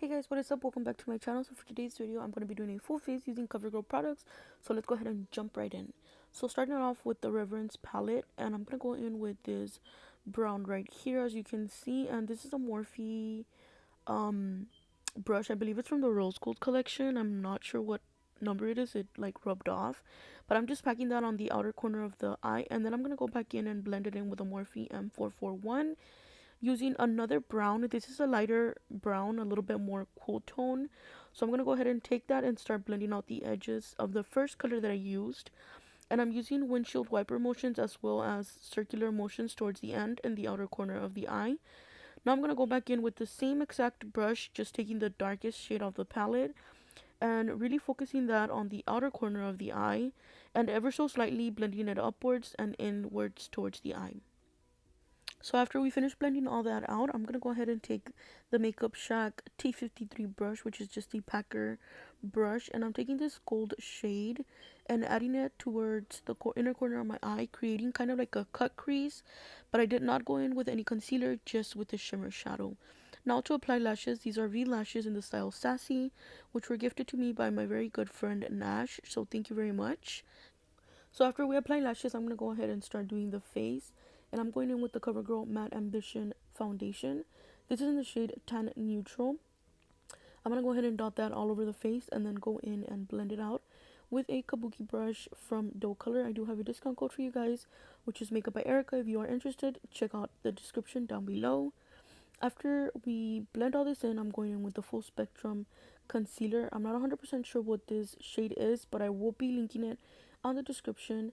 Hey guys, what is up? Welcome back to my channel. So for today's video, I'm going to be doing a full face using CoverGirl products. So let's go ahead and jump right in. So starting off with the Reverence palette, and I'm going to go in with this brown right here, as you can see. And this is a Morphe brush. I believe it's from the Rose Gold collection. I'm not sure what number it is. It like rubbed off. But I'm just packing that on the outer corner of the eye. And then I'm going to go back in and blend it in with a Morphe M441. Using another brown. This is a lighter brown, a little bit more cool tone, so I'm going to go ahead and take that and start blending out the edges of the first color that I used. And I'm using windshield wiper motions as well as circular motions towards the end and the outer corner of the eye. Now I'm going to go back in with the same exact brush, just taking the darkest shade of the palette and really focusing that on the outer corner of the eye and ever so slightly blending it upwards and inwards towards the eye. So after we finish blending all that out, I'm going to go ahead and take the Makeup Shack T53 brush, which is just a packer brush. And I'm taking this gold shade and adding it towards the inner corner of my eye, creating kind of like a cut crease. But I did not go in with any concealer, just with the shimmer shadow. Now to apply lashes, these are V lashes in the style Sassy, which were gifted to me by my very good friend Nash. So thank you very much. So after we apply lashes, I'm going to go ahead and start doing the face. And I'm going in with the CoverGirl Matte Ambition Foundation. This is in the shade Tan Neutral. I'm going to go ahead and dot that all over the face and then go in and blend it out with a kabuki brush from Doe Color. I do have a discount code for you guys, which is Makeup by Erika. If you are interested, check out the description down below. After we blend all this in, I'm going in with the Full Spectrum Concealer. I'm not 100% sure what this shade is, but I will be linking it on the description.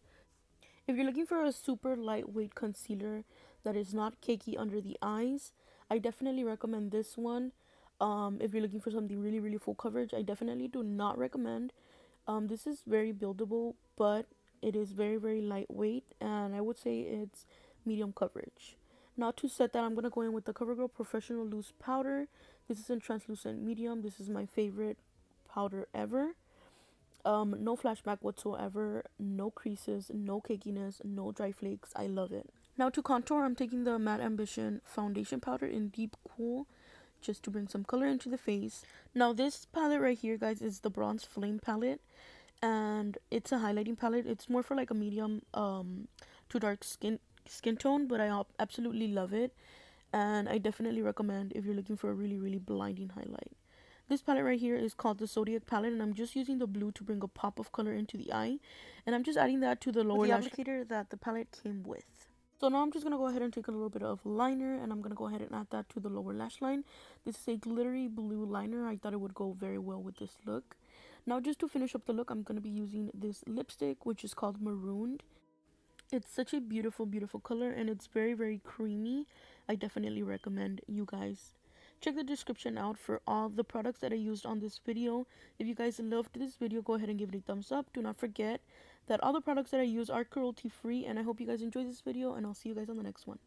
If you're looking for a super lightweight concealer that is not cakey under the eyes, I definitely recommend this one. If you're looking for something really full coverage, I definitely do not recommend. This is very buildable, but it is very lightweight, and I would say it's medium coverage. Now to set that, I'm going to go in with the CoverGirl Professional Loose Powder. This is in translucent medium. This is my favorite powder ever. No flashback whatsoever, no creases, no cakiness, no dry flakes. I love it. Now to contour, I'm taking the Matte Ambition foundation powder in Deep Cool, just to bring some color into the face. Now this palette right here, guys, is the Bronze Flame palette, and it's a highlighting palette. It's more for like a medium to dark skin tone, but I absolutely love it, and I definitely recommend if you're looking for a really blinding highlight. This palette right here is called the Zodiac palette, and I'm just using the blue to bring a pop of color into the eye, and I'm just adding that to the lower lash applicator that the palette came with. So now I'm just going to go ahead and take a little bit of liner, and I'm going to go ahead and add that to the lower lash line. This is a glittery blue liner. I thought it would go very well with this look. Now just to finish up the look, I'm going to be using this lipstick, which is called Marooned. It's such a beautiful color, and it's very creamy. I definitely recommend you guys check the description out for all the products that I used on this video. If you guys loved this video, go ahead and give it a thumbs up. Do not forget that all the products that I use are cruelty free, and I hope you guys enjoyed this video, and I'll see you guys on the next one.